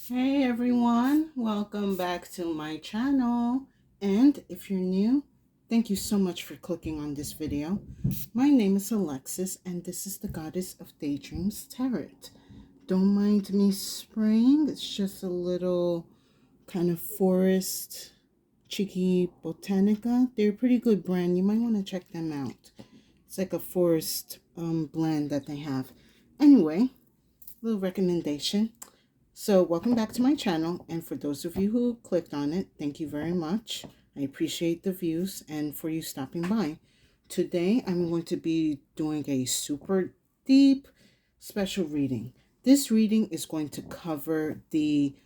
Hey everyone, welcome back to my channel. And if you're new, thank you so much for clicking on this video. My name is Alexis and this is the Goddess of Daydreams Tarot. Don't mind me spraying, it's just a little kind of forest cheeky botanica. They're a pretty good brand, you might want to check them out. It's like a forest blend that they have. Anyway, little recommendation. So welcome back to my channel, and for those of you who clicked on it, thank you very much. I appreciate the views and for you stopping by. Today I'm going to be doing a super deep special reading. This reading is going to cover the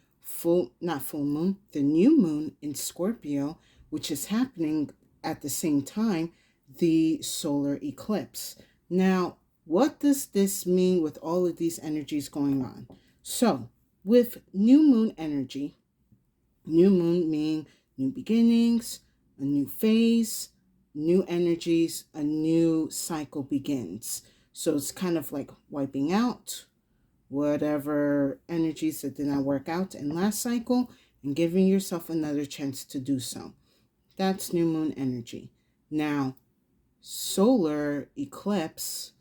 the new moon in Scorpio, which is happening at the same time, the solar eclipse. Now, what does this mean with all of these energies going on? So, with new moon energy, new moon meaning new beginnings, a new phase, new energies, a new cycle begins. So it's kind of like wiping out whatever energies that did not work out in last cycle and giving yourself another chance to do so. That's new moon energy. Now, solar eclipse,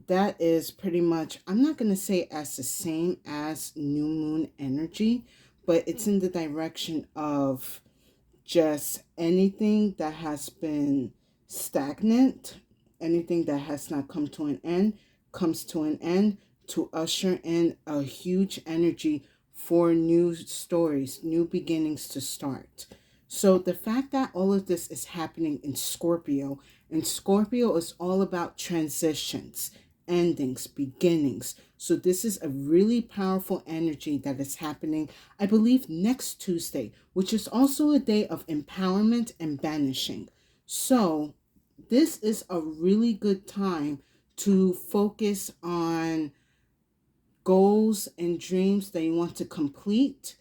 that is pretty much, I'm not going to say as the same as new moon energy, but it's in the direction of just anything that has been stagnant, anything that has not come to an end, comes to an end to usher in a huge energy for new stories, new beginnings to start. So the fact that all of this is happening in Scorpio, and Scorpio is all about transitions, endings, beginnings. So this is a really powerful energy that is happening, I believe, next Tuesday, which is also a day of empowerment and banishing. So this is a really good time to focus on goals and dreams that you want to complete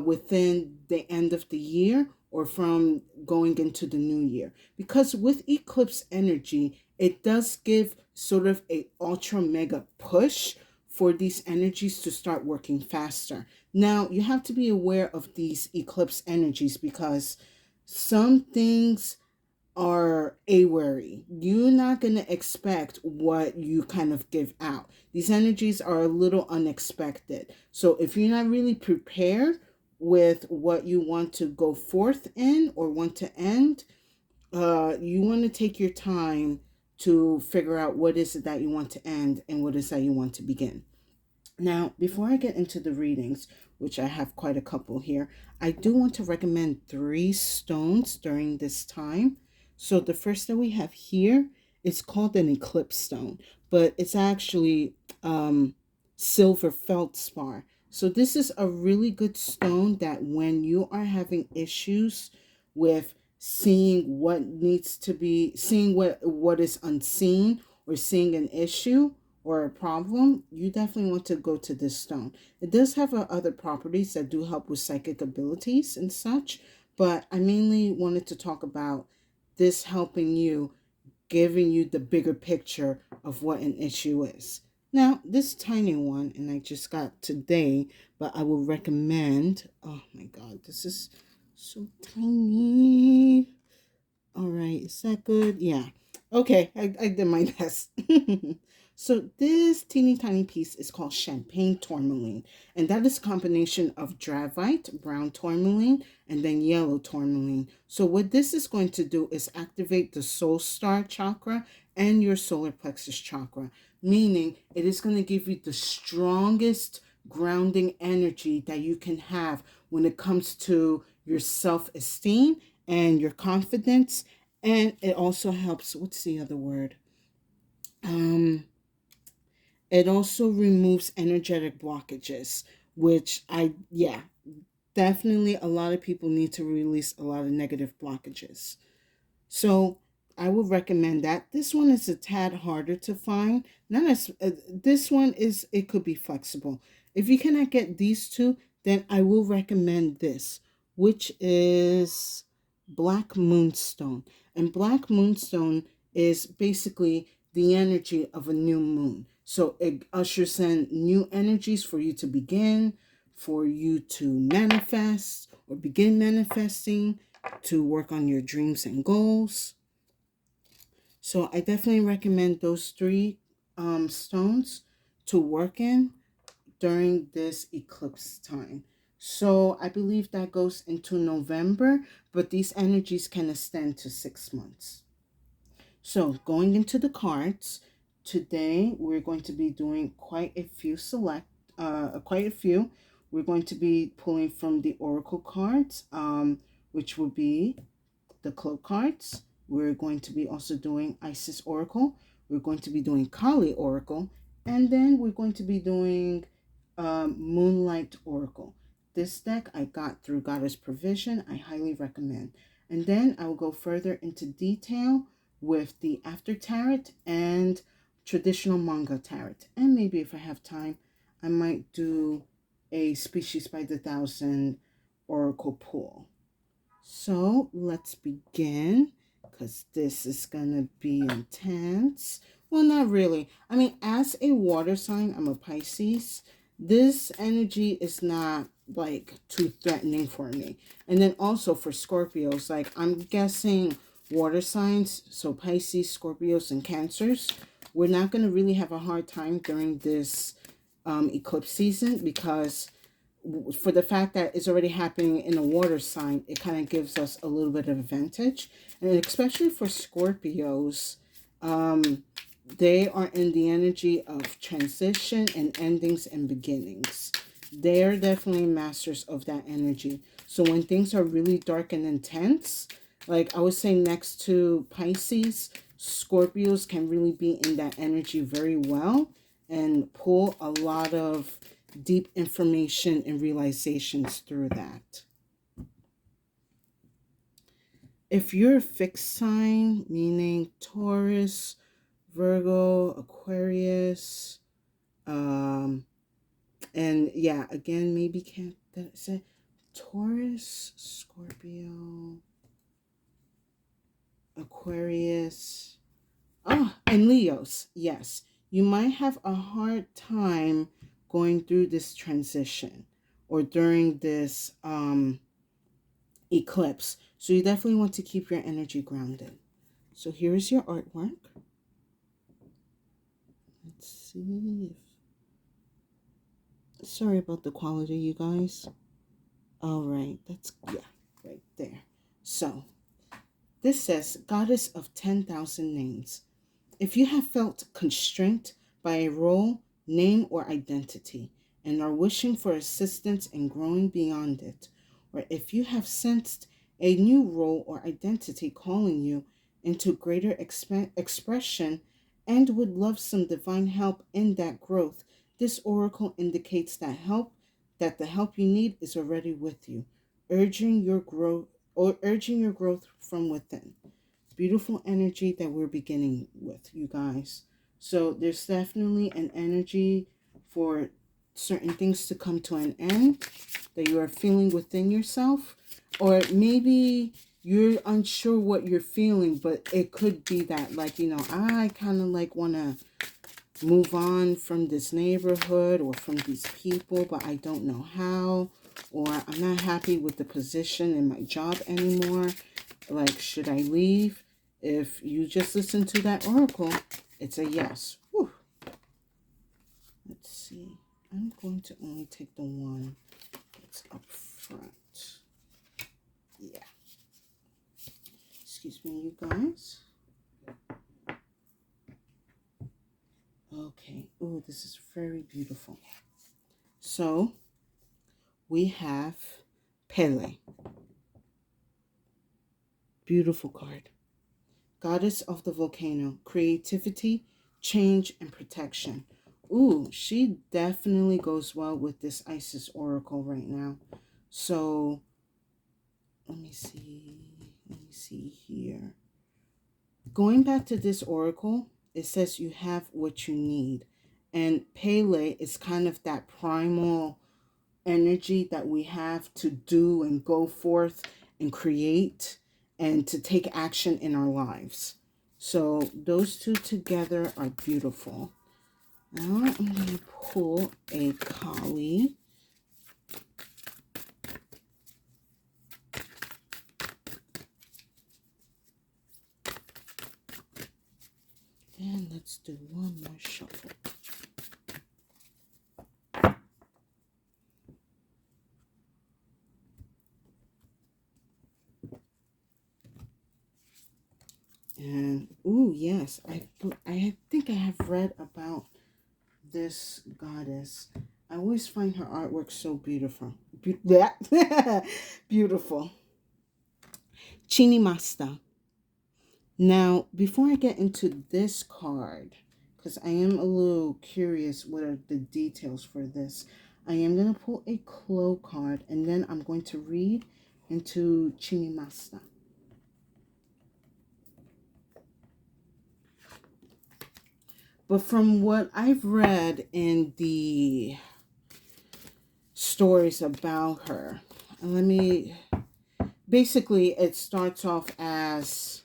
within the end of the year or from going into the new year. Because with eclipse energy, it does give sort of a ultra mega push for these energies to start working faster. Now, you have to be aware of these eclipse energies because some things are a worry. You're not going to expect what you kind of give out. These energies are a little unexpected. So if you're not really prepared with what you want to go forth in or want to end, you want to take your time to figure out what is it that you want to end and what is that you want to begin. Now, before I get into the readings, which I have quite a couple here, I do want to recommend 3 stones during this time. So the first that we have here is called an Eclipse Stone, but it's actually silver feldspar. So this is a really good stone that when you are having issues with seeing what needs to be, seeing what is unseen, or seeing an issue or a problem, you definitely want to go to this stone. It does have other properties that do help with psychic abilities and such, but I mainly wanted to talk about this helping you, giving you the bigger picture of what an issue is. Now, this tiny one, and I just got today, but I will recommend, oh my God, this is so tiny. All right, is that good? Yeah. Okay, I did my best. So this teeny tiny piece is called Champagne Tourmaline, and that is a combination of Dravite, brown tourmaline, and then yellow tourmaline. So what this is going to do is activate the soul star chakra and your solar plexus chakra, meaning it is going to give you the strongest grounding energy that you can have when it comes to your self-esteem and your confidence. And it also helps, what's the other word? It also removes energetic blockages, which yeah, definitely a lot of people need to release a lot of negative blockages. So I would recommend that. This one is a tad harder to find. Not as this one is, it could be flexible. If you cannot get these two, then I will recommend this, which is Black Moonstone. And Black Moonstone is basically the energy of a new moon. So it ushers in new energies for you to begin, for you to manifest or begin manifesting, to work on your dreams and goals. So I definitely recommend those three stones to work in during this eclipse time. So I believe that goes into November, but these energies can extend to 6 months. So going into the cards, today we're going to be doing quite a few. We're going to be pulling from the oracle cards, which will be the cloak cards. We're going to be also doing Isis Oracle. We're going to be doing Kali Oracle. And then we're going to be doing Moonlight Oracle. This deck I got through Goddess Provision. I highly recommend. And then I will go further into detail with the After Tarot and traditional manga tarot. And maybe if I have time, I might do a Species by the Thousand Oracle pull. So let's begin, because this is going to be intense. Well, not really. I mean, as a water sign, I'm a Pisces. This energy is not like too threatening for me. And then also for Scorpios, like I'm guessing water signs, so Pisces, Scorpios, and Cancers, we're not going to really have a hard time during this eclipse season, because for the fact that it's already happening in a water sign, it kind of gives us a little bit of advantage. And especially for Scorpios, they are in the energy of transition and endings and beginnings. They're definitely masters of that energy. So when things are really dark and intense, like I would say next to Pisces, Scorpios can really be in that energy very well and pull a lot of deep information and realizations through that. If you're a fixed sign, meaning Taurus, Virgo, Aquarius, and yeah, again, maybe can't that say Taurus, Scorpio, Aquarius, and Leos, yes, you might have a hard time going through this transition or during this eclipse. So you definitely want to keep your energy grounded. So here's your artwork. Let's see if... Sorry about the quality, you guys. All right, that's, yeah, right there. So this says, Goddess of 10,000 names. If you have felt constrained by a role, name, or identity, and are wishing for assistance in growing beyond it, or if you have sensed a new role or identity calling you into greater expression and would love some divine help in that growth, this oracle indicates that the help you need is already with you, urging your growth from within. Beautiful energy that we're beginning with, you guys. So there's definitely an energy for certain things to come to an end that you are feeling within yourself, or maybe you're unsure what you're feeling, but it could be that, like, you know, I kind of like want to move on from this neighborhood or from these people, but I don't know how, or I'm not happy with the position in my job anymore. Like, should I leave? If you just listen to that oracle, it's a yes. Whew. Let's see. I'm going to only take the one that's up front. Yeah. Excuse me, you guys. Okay. Oh, this is very beautiful. So, we have Pele. Beautiful card. Goddess of the volcano. Creativity, change, and protection. Ooh, she definitely goes well with this Isis oracle right now. So, let me see here. Going back to this oracle, it says you have what you need. And Pele is kind of that primal energy that we have to do and go forth and create and to take action in our lives. So those two together are beautiful. Now I'm going to pull a Kali Ooh, yes. I think I have read about this goddess. I always find her artwork so beautiful. Beautiful. Chinimasta. Now, before I get into this card, because I am a little curious what are the details for this, I am going to pull a Clo card and then I'm going to read into Chinimasta. But from what I've read in the stories about her, basically it starts off as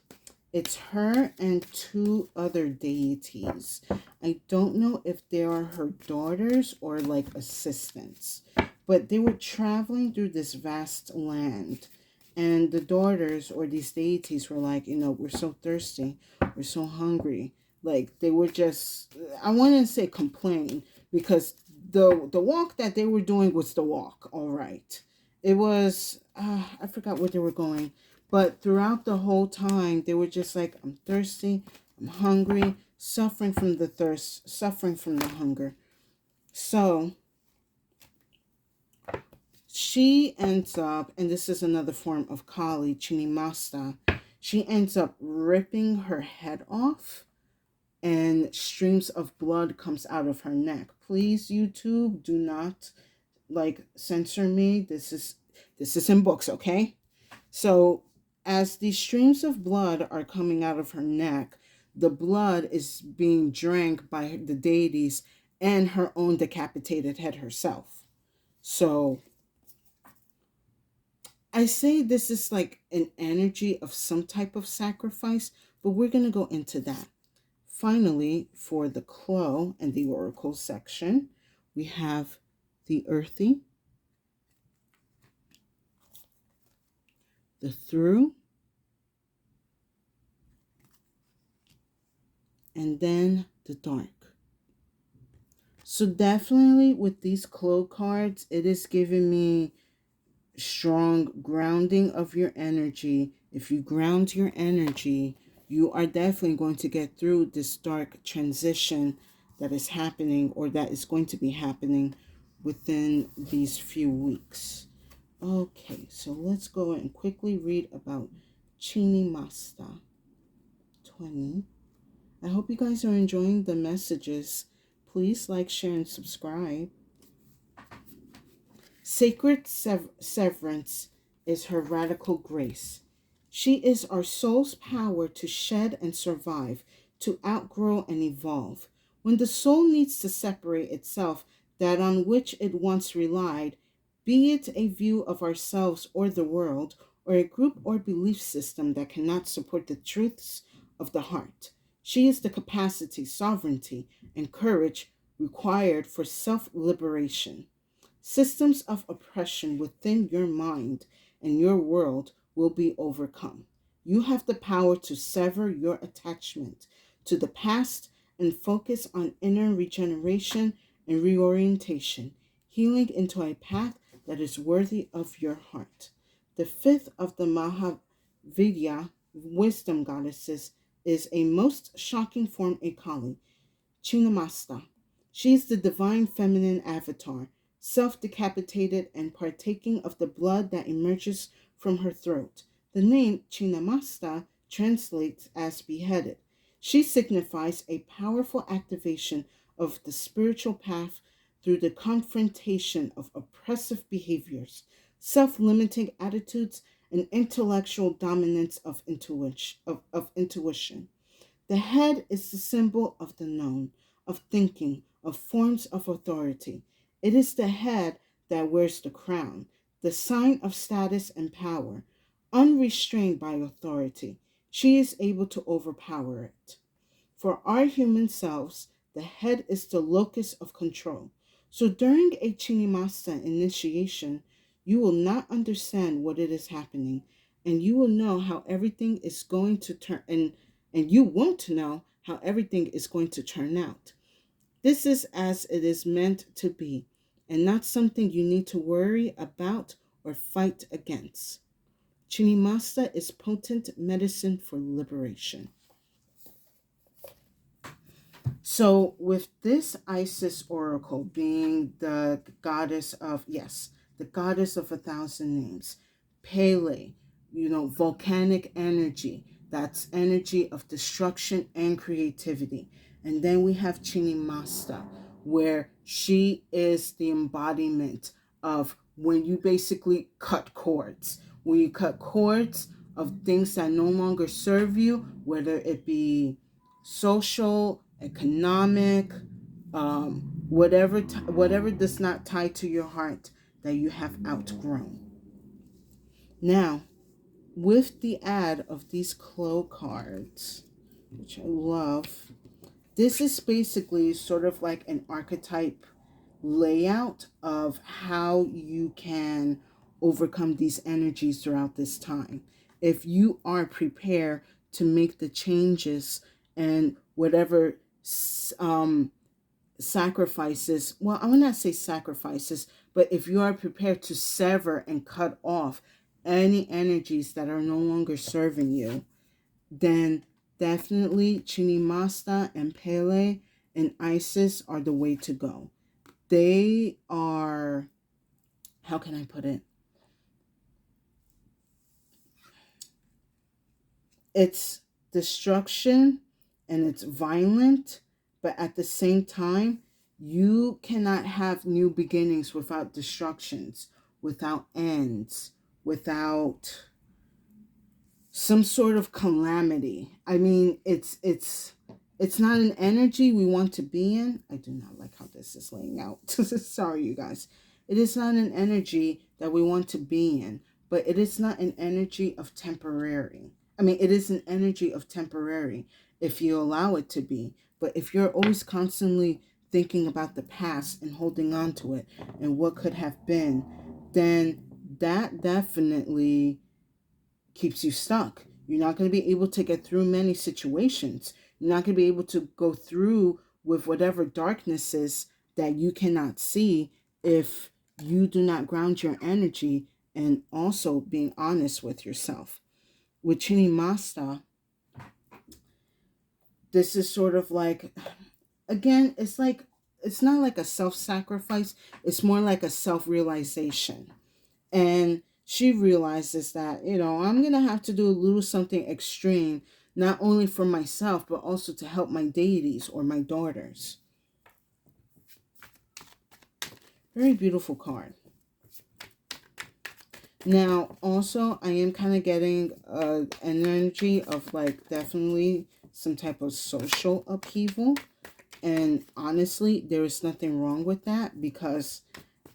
it's her and two other deities. I don't know if they are her daughters or like assistants, but they were traveling through this vast land. And the daughters or these deities were like, we're so thirsty, we're so hungry. Like they were just, I wouldn't say complain, because the walk that they were doing was the walk, all right. It was, I forgot where they were going. But throughout the whole time, they were just like, I'm thirsty, I'm hungry, suffering from the thirst, suffering from the hunger. So she ends up, and this is another form of Kali, Chinimasta, she ends up ripping her head off and streams of blood comes out of her neck. Please, YouTube, do not censor me. This is in books, okay? So as these streams of blood are coming out of her neck, the blood is being drank by the deities and her own decapitated head herself. So I say this is like an energy of some type of sacrifice, but we're going to go into that. Finally, for the Clo and the Oracle section, we have the Earthy, the Through, and then the Dark. So definitely with these Clo cards, it is giving me strong grounding of your energy. If you ground your energy, you are definitely going to get through this dark transition that is happening or that is going to be happening within these few weeks. Okay, so let's go and quickly read about Chinimasta 20. I hope you guys are enjoying the messages. Please like, share, and subscribe. Sacred severance is her radical grace. She is our soul's power to shed and survive, to outgrow and evolve. When the soul needs to separate itself, that on which it once relied, be it a view of ourselves or the world, or a group or belief system that cannot support the truths of the heart. She is the capacity, sovereignty, and courage required for self-liberation. Systems of oppression within your mind and your world will be overcome. You have the power to sever your attachment to the past and focus on inner regeneration and reorientation, healing into a path that is worthy of your heart. The fifth of the Mahavidya wisdom goddesses is a most shocking form of Kali, Chinamasta. She is the divine feminine avatar, self-decapitated and partaking of the blood that emerges from her throat. The name Chinamasta translates as beheaded. She signifies a powerful activation of the spiritual path through the confrontation of oppressive behaviors, self-limiting attitudes, and intellectual dominance of intuition. The head is the symbol of the known, of thinking, of forms of authority. It is the head that wears the crown, the sign of status and power. Unrestrained by authority, she is able to overpower it. For our human selves, the head is the locus of control. So during a Chinimasta initiation, you will not understand what it is happening, and you will know how everything is going to turn, and you won't know how everything is going to turn out. This is as it is meant to be, and not something you need to worry about or fight against. Chinimasta is potent medicine for liberation. So with this Isis oracle being the goddess of, yes, the goddess of 1,000 names, Pele, volcanic energy, that's energy of destruction and creativity. And then we have Chinimasta, where she is the embodiment of when you basically cut cords. When you cut cords of things that no longer serve you, whether it be social, economic, whatever does not tie to your heart that you have outgrown. Now, with the add of these Clo cards, which I love, this is basically sort of like an archetype layout of how you can overcome these energies throughout this time. If you are prepared to make the changes and whatever sacrifices, well, I will not say sacrifices, but if you are prepared to sever and cut off any energies that are no longer serving you, then definitely Chinimasta and Pele and Isis are the way to go. They are, how can I put it? It's destruction and it's violent, but at the same time, you cannot have new beginnings without destructions, without ends, without some sort of calamity. I mean, it's not an energy we want to be in. I do not like how this is laying out. Sorry, you guys. It is not an energy that we want to be in, but it is not an energy of temporary. I mean, it is an energy of temporary if you allow it to be. But if you're always constantly thinking about the past and holding on to it and what could have been, then that definitely keeps you stuck. You're not going to be able to get through many situations. You're not going to be able to go through with whatever darknesses that you cannot see if you do not ground your energy and also being honest with yourself. With Chinimasta, this is sort of like, again, it's not like a self-sacrifice. It's more like a self-realization. And she realizes that, I'm going to have to do a little something extreme, not only for myself, but also to help my deities or my daughters. Very beautiful card. Now, also, I am kind of getting an energy of like definitely some type of social upheaval. And honestly, there is nothing wrong with that, because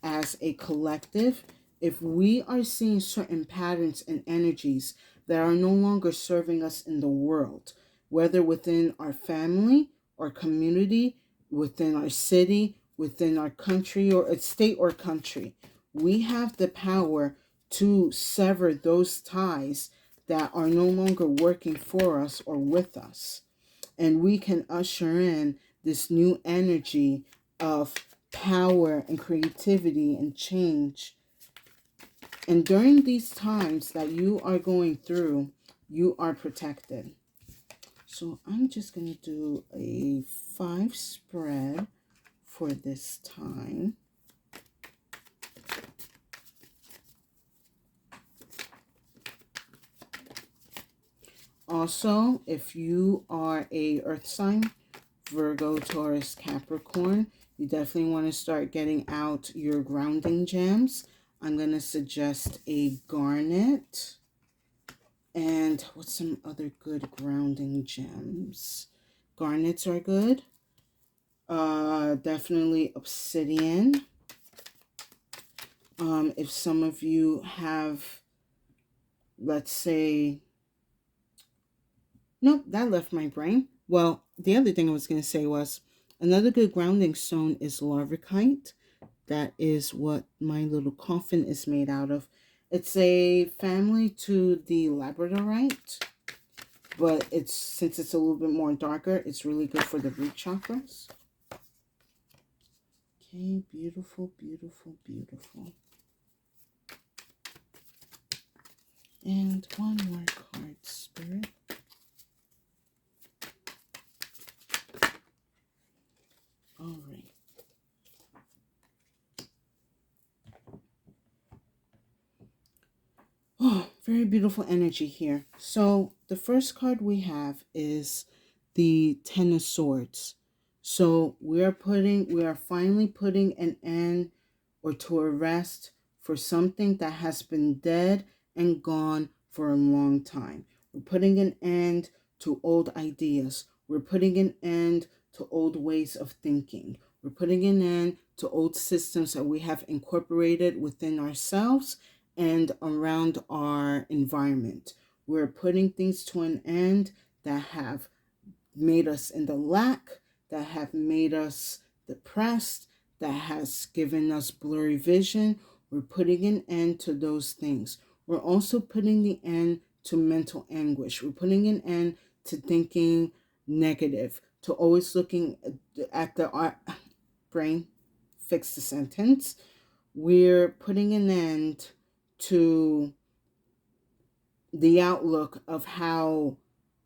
as a collective, if we are seeing certain patterns and energies that are no longer serving us in the world, whether within our family or community, within our city, within our country or a state or country, we have the power to sever those ties that are no longer working for us or with us. And we can usher in this new energy of power and creativity and change. And during these times that you are going through, you are protected. So I'm just going to do a 5 spread for this time. Also, if you are a earth sign, Virgo, Taurus, Capricorn, you definitely want to start getting out your grounding gems. I'm going to suggest a garnet. And what's some other good grounding gems? Garnets are good. Definitely obsidian. If some of you have, let's say, nope, that left my brain. Well, the other thing I was going to say was another good grounding stone is larvikite. That is what my little coffin is made out of. It's a family to the labradorite, but since it's a little bit more darker, it's really good for the root chakras. Okay, beautiful, beautiful, beautiful. And one more card, Spirit. Very beautiful energy here. So the first card we have is the Ten of Swords. So we are finally putting an end or to a rest for something that has been dead and gone for a long time. We're putting an end to old ideas. We're putting an end to old ways of thinking. We're putting an end to old systems that we have incorporated within ourselves and around our environment. We're putting things to an end that have made us in the lack, that have made us depressed, that has given us blurry vision. We're putting an end to those things. We're also putting the end to mental anguish. We're putting an end to thinking negative, to always looking at the brain, fix the sentence. We're putting an end to the outlook of how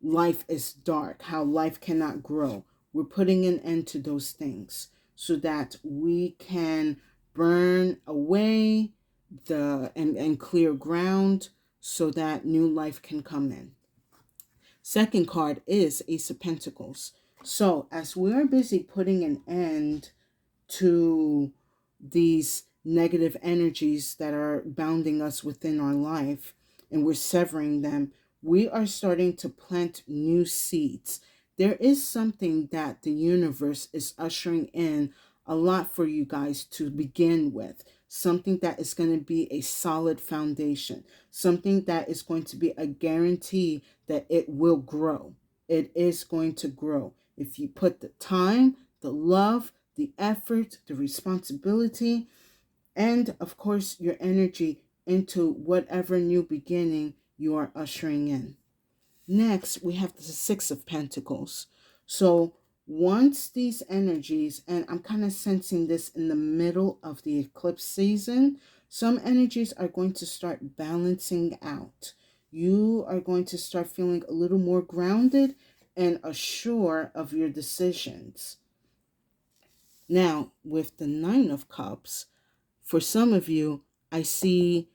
life is dark, how life cannot grow. We're putting an end to those things so that we can burn away and clear ground so that new life can come in. Second card is Ace of Pentacles. So as we're busy putting an end to these negative energies that are bounding us within our life, and we're severing them, we are starting to plant new seeds. There is something that the universe is ushering in a lot for you guys to begin with. Something that is going to be a solid foundation. Something that is going to be a guarantee that it will grow. It is going to grow. If you put the time, the love, the effort, the responsibility, and of course your energy into whatever new beginning you are ushering in. Next, we have the Six of Pentacles. So once these energies, and I'm kind of sensing this in the middle of the eclipse season, some energies are going to start balancing out. You are going to start feeling a little more grounded and assured of your decisions. Now, with the Nine of Cups, for some of you, I see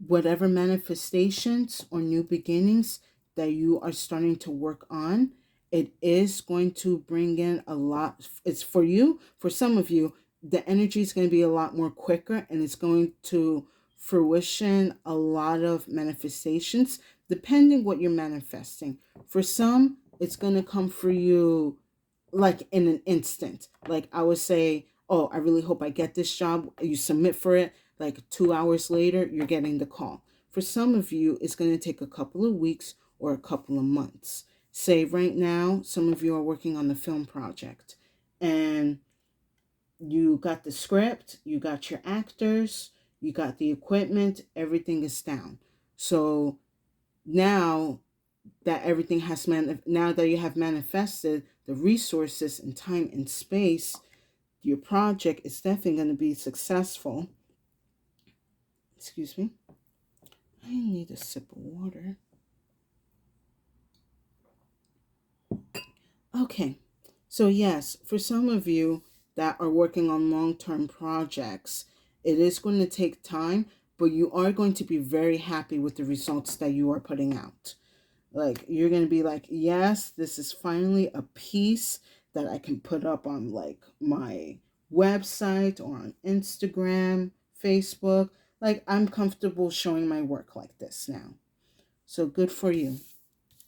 whatever manifestations or new beginnings that you are starting to work on. It is going to bring in a lot. It's for you. For some of you, the energy is going to be a lot more quicker, and it's going to fruition a lot of manifestations, depending what you're manifesting. For some, it's going to come for you like in an instant. Like I would say, oh, I really hope I get this job. You submit for it. Like 2 hours later, you're getting the call. For some of you, it's going to take a couple of weeks or a couple of months. Say right now, some of you are working on the film project and you got the script, you got your actors, you got the equipment, everything is down. So now that everything has now that you have manifested the resources and time and space, your project is definitely going to be successful. Excuse me. I need a sip of water. Okay. So yes, for some of you that are working on long-term projects, it is going to take time, but you are going to be very happy with the results that you are putting out. Like, you're going to be like, yes, this is finally a piece that I can put up on like my website or on Instagram, Facebook. Like, I'm comfortable showing my work like this now. So good for you.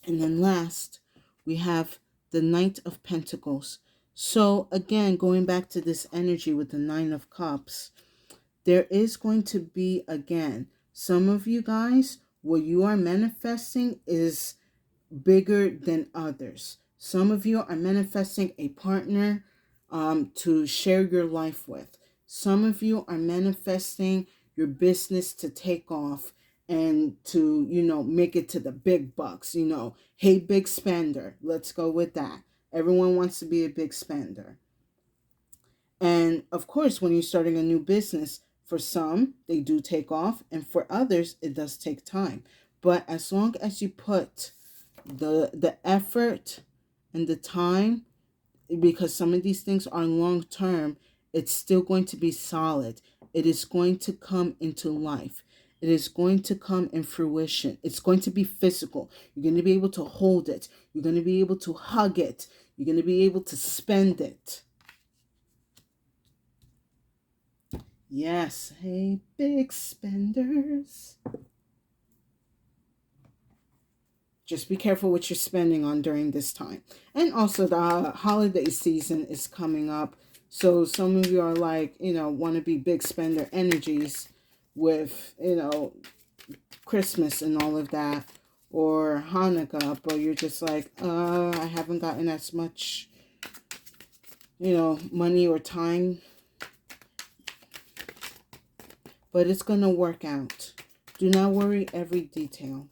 And then last, we have the Knight of Pentacles. So again, going back to this energy with the Nine of Cups, there is going to be, again, some of you guys, what you are manifesting is bigger than others. Some of you are manifesting a partner to share your life with. Some of you are manifesting your business to take off and to, make it to the big bucks. Hey, big spender, let's go with that. Everyone wants to be a big spender. And of course, when you're starting a new business, for some, they do take off, and for others, it does take time. But as long as you put the effort and the time, because some of these things are long term, it's still going to be solid. It is going to come into life. it is going to come in fruition. It's going to be physical. You're going to be able to hold it. You're going to be able to hug it. You're going to be able to spend it. Yes, hey, big spenders. Just be careful what you're spending on during this time. And also the holiday season is coming up. So some of you are like, want to be big spender energies with, Christmas and all of that. Or Hanukkah. But you're just like, I haven't gotten as much, money or time. But it's going to work out. Do not worry every detail.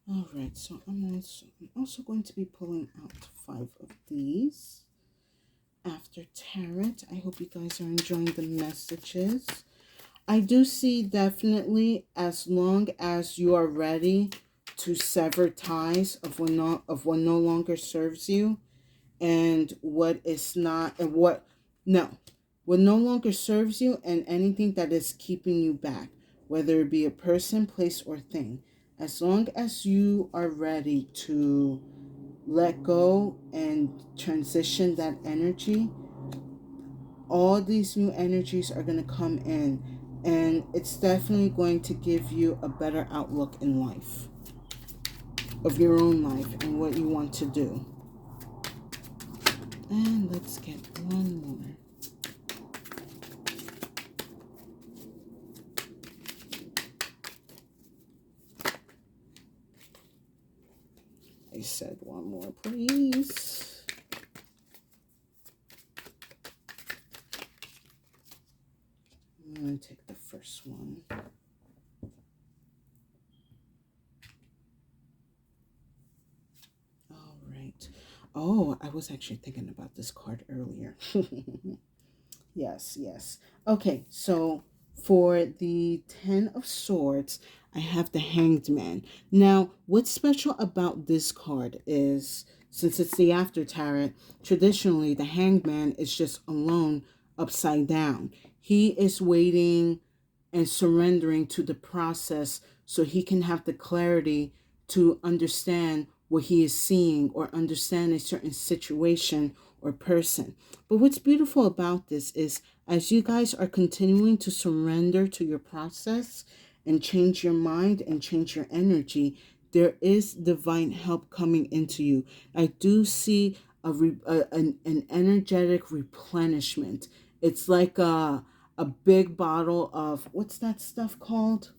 All right, so I'm also going to be pulling out 5 of these after tarot. I hope you guys are enjoying the messages. I do see definitely, as long as you are ready to sever ties of what no longer serves you, and what no longer serves you, and anything that is keeping you back, whether it be a person, place, or thing. As long as you are ready to let go and transition that energy, all these new energies are going to come in, and it's definitely going to give you a better outlook in life, of your own life and what you want to do. And let's get one more. I said one more, please. I'm going to take the first one. All right. Oh, I was actually thinking about this card earlier. Yes. Okay, so for the 10 of Swords, I have the Hanged Man. Now, what's special about this card is, since it's the After Tarot, traditionally the Hanged Man is just alone, upside down. He is waiting and surrendering to the process so he can have the clarity to understand what he is seeing or understand a certain situation or person. But what's beautiful about this is, as you guys are continuing to surrender to your process and change your mind and change your energy, there is divine help coming into you. I do see an energetic replenishment. It's like a big bottle of, what's that stuff called?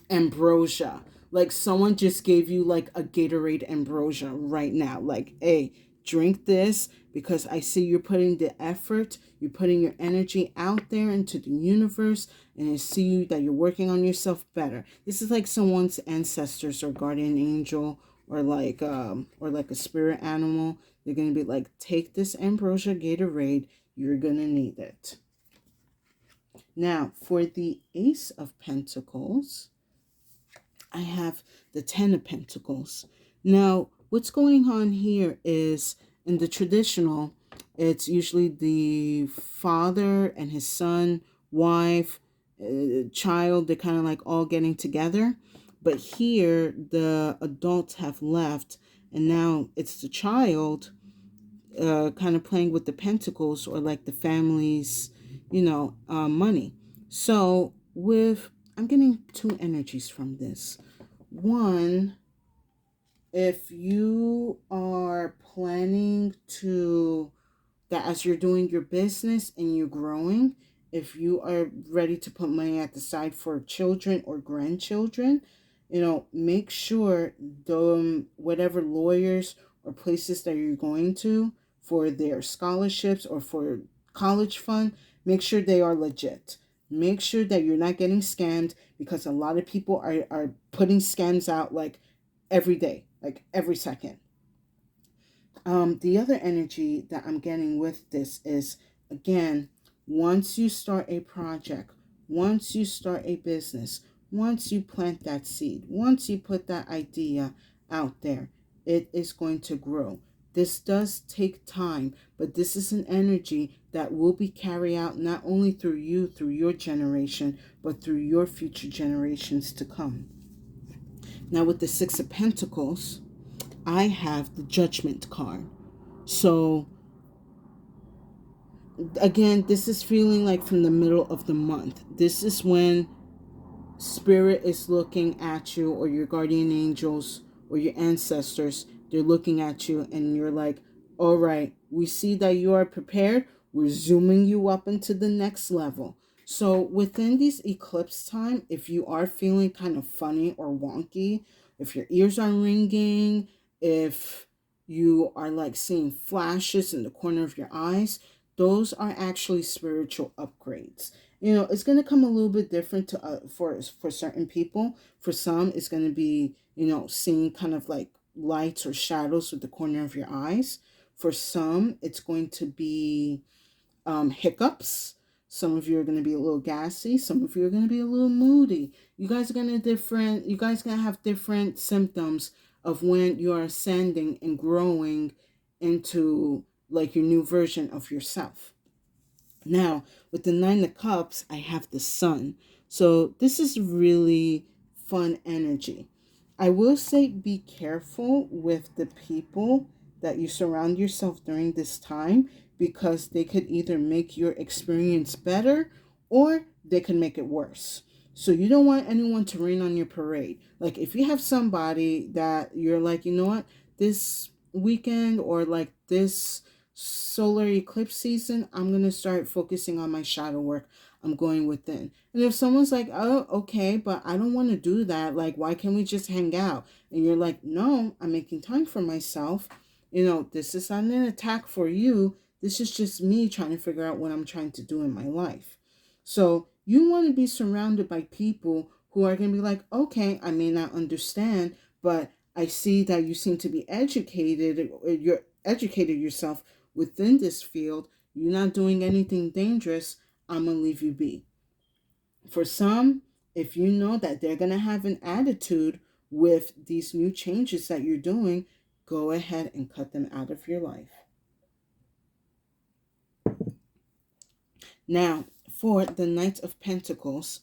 Ambrosia. Like someone just gave you like a Gatorade ambrosia right now. Like, hey, drink this, because I see you're putting the effort, you're putting your energy out there into the universe, and I see you that you're working on yourself better. This is like someone's ancestors or guardian angel, or like a spirit animal. They're gonna be like, take this ambrosia Gatorade, you're gonna need it. Now, for the Ace of Pentacles, I have the 10 of Pentacles. Now, what's going on here is, in the traditional, it's usually the father and his son, wife, child, they're kind of like all getting together. But here, the adults have left, and now it's the child kind of playing with the pentacles, or like the family's, money. So I'm getting 2 energies from this. One, if you are planning that as you're doing your business and you're growing, if you are ready to put money at the side for children or grandchildren, make sure whatever lawyers or places that you're going to for their scholarships or for college fund, make sure they are legit. Make sure that you're not getting scammed, because a lot of people are putting scams out like every day, like every second. The other energy that I'm getting with this is, again, once you start a project, once you start a business, once you plant that seed, once you put that idea out there, it is going to grow. This does take time, but this is an energy that will be carried out not only through you, through your generation, but through your future generations to come. Now with the Six of Pentacles, I have the Judgment card. So again, this is feeling like from the middle of the month. This is when Spirit is looking at you, or your guardian angels or your ancestors. They're looking at you and you're like, all right, we see that you are prepared. We're zooming you up into the next level. So within these eclipse time, if you are feeling kind of funny or wonky, if your ears are ringing, if you are like seeing flashes in the corner of your eyes, those are actually spiritual upgrades. You know, it's going to come a little bit different to for certain people. For some, it's going to be, you know, seeing kind of like lights or shadows with the corner of your eyes. For some, it's going to be hiccups. Some of you are going to be a little gassy. Some of you are going to be a little moody. You guys are going to have different symptoms of when you are ascending and growing into like your new version of yourself. Now, with the Nine of Cups, I have the Sun. So this is really fun energy. I will say be careful with the people that you surround yourself during this time, because they could either make your experience better or they can make it worse. So you don't want anyone to rain on your parade. Like if you have somebody that you're like, you know what, this weekend or like this solar eclipse season, I'm going to start focusing on my shadow work. I'm going within. And if someone's like, oh, okay, but I don't want to do that. Like, why can't we just hang out? And you're like, no, I'm making time for myself. You know, this is not an attack for you. This is just me trying to figure out what I'm trying to do in my life. So you want to be surrounded by people who are going to be like, okay, I may not understand, but I see that you seem to be educated. You're educated yourself within this field. You're not doing anything dangerous. I'm going to leave you be. For some, if you know that they're going to have an attitude with these new changes that you're doing, go ahead and cut them out of your life. Now, for the Knight of Pentacles,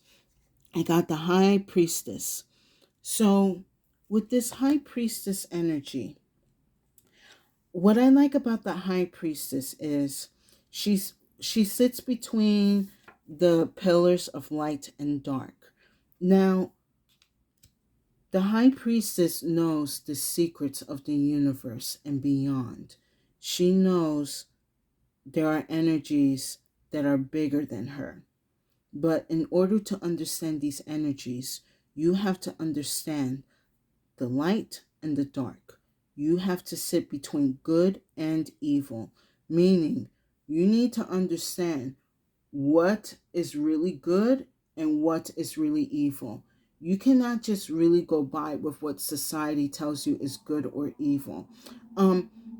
I got the High Priestess. So, with this High Priestess energy, what I like about the High Priestess is she sits between the pillars of light and dark. Now, the High Priestess knows the secrets of the universe and beyond. She knows there are energies that are bigger than her. But in order to understand these energies, you have to understand the light and the dark. You have to sit between good and evil, meaning you need to understand what is really good and what is really evil. You cannot just really go by with what society tells you is good or evil.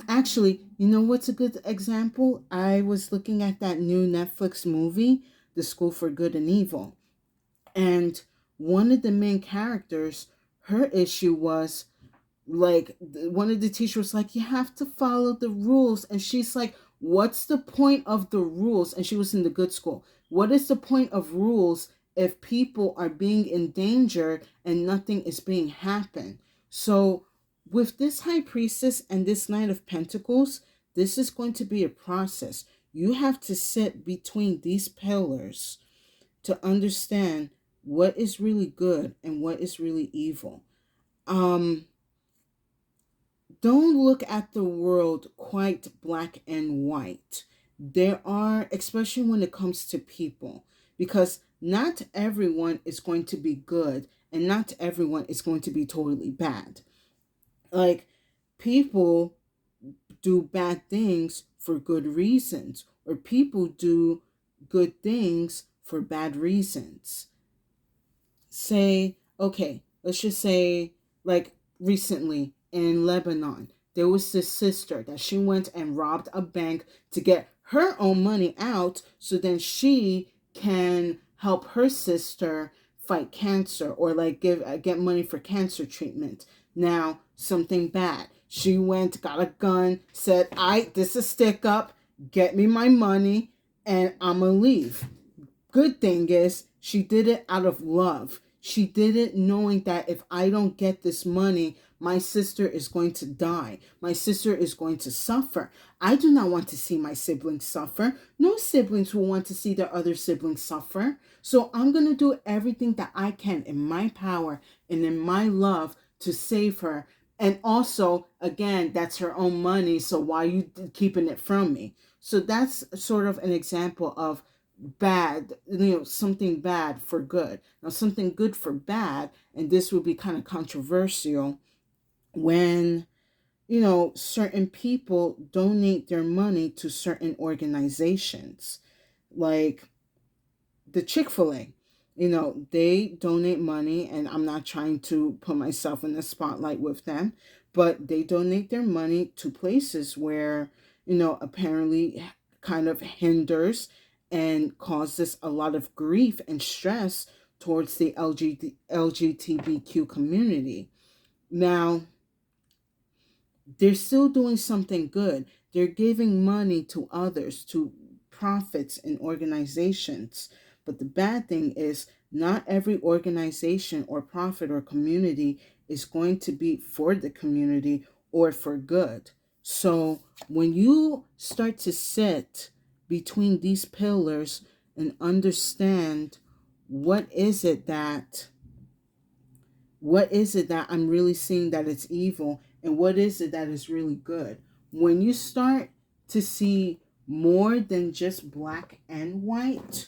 Actually, you know what's a good example? I was looking at that new Netflix movie, The School for Good and Evil. And one of the main characters, her issue was like, one of the teachers was like, you have to follow the rules. And she's like, what's the point of the rules? And she was in the good school. What is the point of rules if people are being endangered and nothing is being happened? So with this High Priestess and this Knight of Pentacles, this is going to be a process. You have to sit between these pillars to understand what is really good and what is really evil. Don't look at the world quite black and white. There are, especially when it comes to people, because not everyone is going to be good and not everyone is going to be totally bad. Like, people do bad things for good reasons, or people do good things for bad reasons. Say, okay, let's just say, like recently in Lebanon, there was this sister that she went and robbed a bank to get her own money out so then she can help her sister fight cancer, or like get money for cancer treatment. Now, something bad. She went, got a gun, said, this is stick up, get me my money, and I'm gonna leave. Good thing is she did it out of love. She did it knowing that if I don't get this money, my sister is going to die. My sister is going to suffer. I do not want to see my siblings suffer. No siblings will want to see their other siblings suffer. So I'm going to do everything that I can in my power and in my love to save her. And also, again, that's her own money. So why are you keeping it from me? So that's sort of an example of bad, something bad for good. Now, something good for bad, and this would be kind of controversial when, certain people donate their money to certain organizations, like the Chick-fil-A. They donate money, and I'm not trying to put myself in the spotlight with them, but they donate their money to places where, apparently kind of hinders and causes a lot of grief and stress towards the LGBTQ community. Now, they're still doing something good. They're giving money to others, to profits and organizations. But the bad thing is, not every organization or profit or community is going to be for the community or for good. So when you start to sit between these pillars and understand what is it that I'm really seeing that it's evil, and what is it that is really good? When you start to see more than just black and white,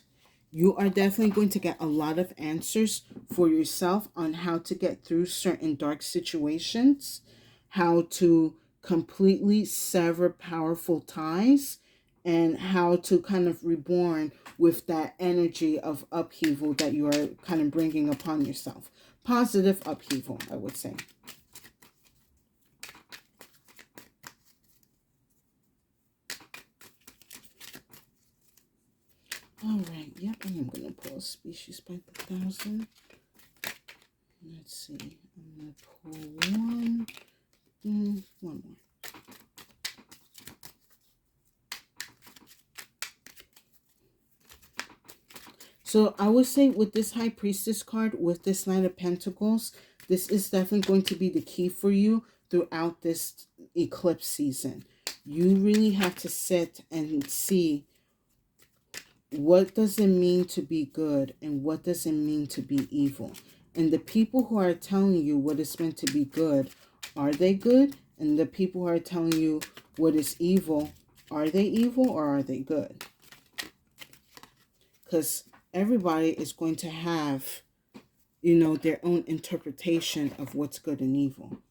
you are definitely going to get a lot of answers for yourself on how to get through certain dark situations, how to completely sever powerful ties, and how to kind of reborn with that energy of upheaval that you are kind of bringing upon yourself. Positive upheaval, I would say. All right, yep, and I'm going to pull a species by the 1,000. Let's see, I'm going to pull one more. So I would say with this High Priestess card, with this Knight of Pentacles, this is definitely going to be the key for you throughout this eclipse season. You really have to sit and see, what does it mean to be good and what does it mean to be evil? And the people who are telling you what is meant to be good, are they good? And the people who are telling you what is evil, are they evil or are they good? Because everybody is going to have, their own interpretation of what's good and evil.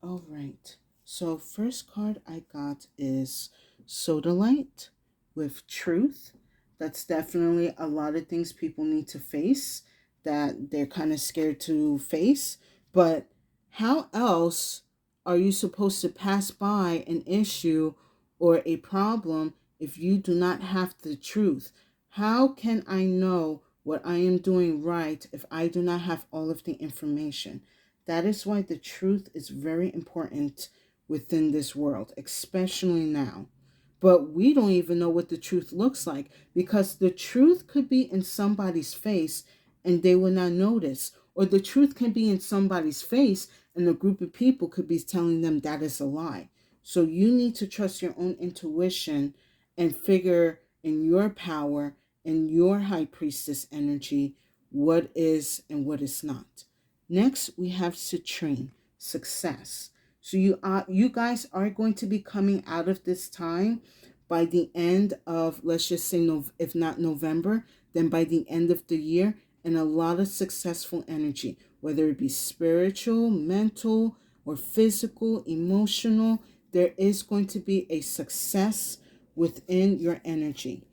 All right. So first card I got is Sodalite with Truth. That's definitely a lot of things people need to face that they're kind of scared to face. But how else are you supposed to pass by an issue or a problem if you do not have the truth? How can I know what I am doing right if I do not have all of the information? That is why the truth is very important within this world, especially now. But we don't even know what the truth looks like, because the truth could be in somebody's face and they will not notice. Or the truth can be in somebody's face and a group of people could be telling them that is a lie. So you need to trust your own intuition and figure in your power and your High Priestess energy what is and what is not. Next, we have Citrine, success. So you guys are going to be coming out of this time by the end of, let's just say, if not November, then by the end of the year, and a lot of successful energy, whether it be spiritual, mental, or physical, emotional. There is going to be a success within your energy.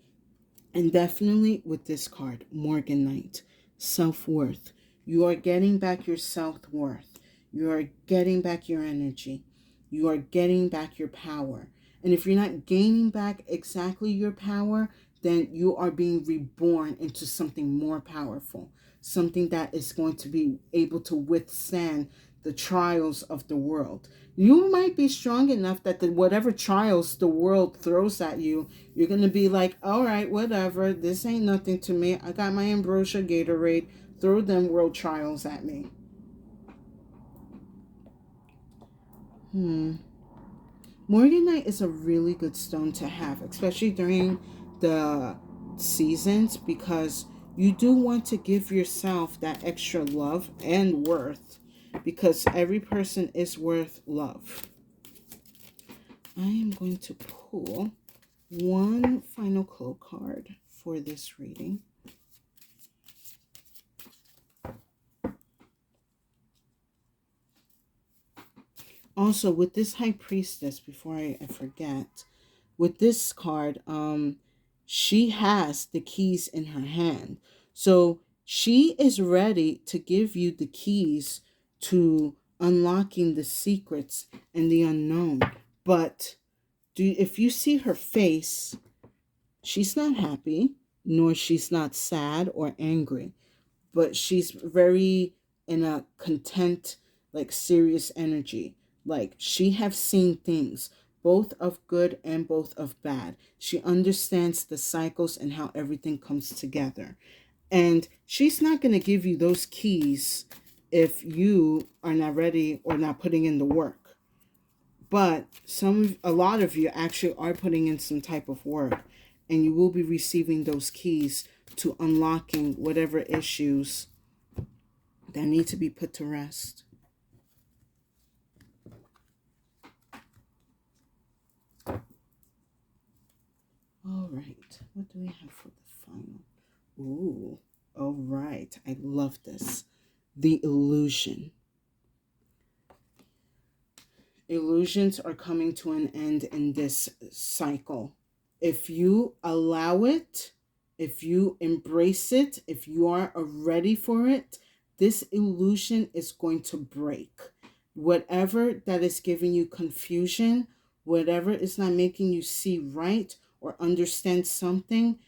And definitely with this card, Morganite, self-worth. You are getting back your self-worth. You are getting back your energy. You are getting back your power. And if you're not gaining back exactly your power, then you are being reborn into something more powerful, something that is going to be able to withstand the trials of the world. You might be strong enough that whatever trials the world throws at you, you're going to be like, all right, whatever, this ain't nothing to me. I got my Ambrosia Gatorade. Throw them world trials at me. Morganite is a really good stone to have, especially during the seasons, because you do want to give yourself that extra love and worth, because every person is worth love. I am going to pull one final clue card for this reading. Also, with this High Priestess, before I forget, with this card, she has the keys in her hand. So she is ready to give you the keys to unlocking the secrets and the unknown. But if you see her face, she's not happy, nor she's not sad or angry, but she's very in a content, like serious energy. Like she have seen things, both of good and both of bad. She understands the cycles and how everything comes together. And she's not going to give you those keys if you are not ready or not putting in the work. But a lot of you actually are putting in some type of work, and you will be receiving those keys to unlocking whatever issues that need to be put to rest. All right, what do we have for the final? Ooh, all right, I love this. The illusion. Illusions are coming to an end in this cycle. If you allow it, if you embrace it, if you are ready for it, this illusion is going to break. Whatever that is giving you confusion, whatever is not making you see right or understand something,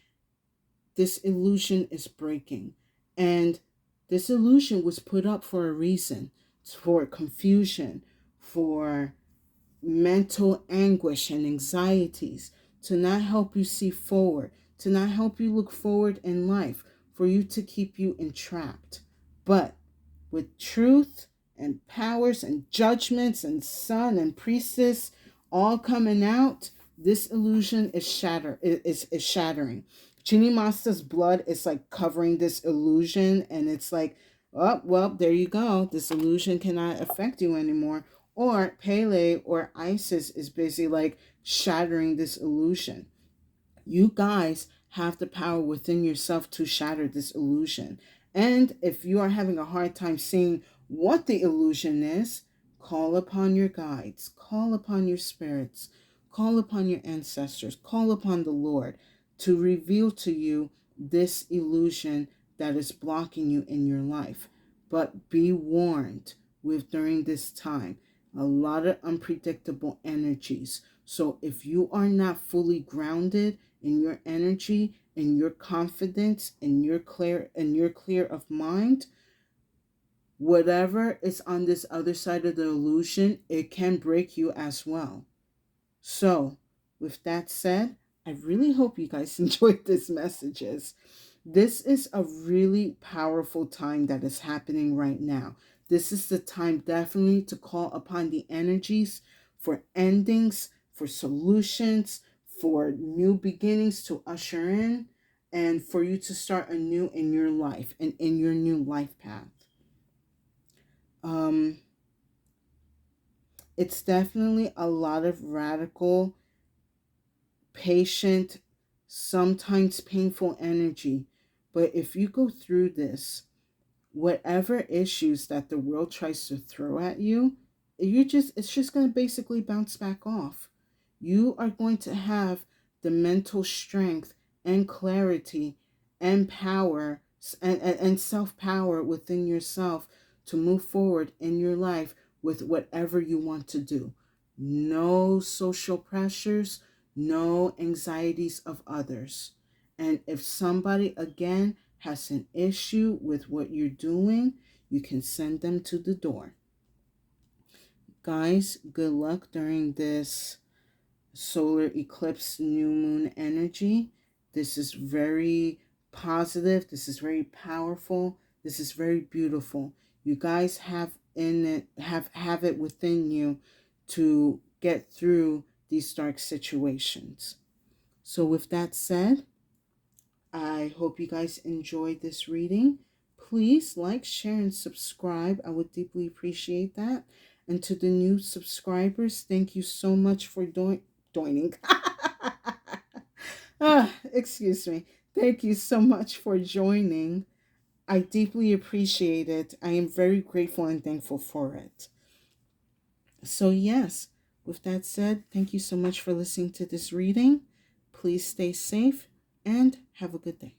this illusion is breaking. And this illusion was put up for a reason, for confusion, for mental anguish and anxieties, to not help you see forward, to not help you look forward in life, for you to keep you entrapped. But with truth and powers and judgments and sun and priestess all coming out, this illusion is shattering. Genie Master's blood is like covering this illusion, and it's like, oh, well, there you go. This illusion cannot affect you anymore. Or Pele or Isis is busy like shattering this illusion. You guys have the power within yourself to shatter this illusion. And if you are having a hard time seeing what the illusion is, call upon your guides, call upon your spirits, call upon your ancestors, call upon the Lord to reveal to you this illusion that is blocking you in your life. But be warned, with during this time, a lot of unpredictable energies. So if you are not fully grounded in your energy, in your confidence, in your clear of mind, whatever is on this other side of the illusion, it can break you as well. So with that said, I really hope you guys enjoyed these messages. This is a really powerful time that is happening right now. This is the time definitely to call upon the energies for endings, for solutions, for new beginnings to usher in, and for you to start anew in your life and in your new life path. It's definitely a lot of radical, patient, sometimes painful energy. But if you go through this, whatever issues that the world tries to throw at you, it's just going to basically bounce back off. You are going to have the mental strength and clarity and power and self-power within yourself to move forward in your life with whatever you want to do. No social pressures, no anxieties of others. And if somebody, again, has an issue with what you're doing, you can send them to the door. Guys, good luck during this solar eclipse new moon energy. This is very positive. This is very powerful. This is very beautiful. You guys have it within you to get through these dark situations. So with that said, I hope you guys enjoyed this reading. Please like, share, and subscribe. I would deeply appreciate that. And to the new subscribers, thank you so much for joining. Excuse me. Thank you so much for joining. I deeply appreciate it. I am very grateful and thankful for it. So yes, with that said, thank you so much for listening to this reading. Please stay safe and have a good day.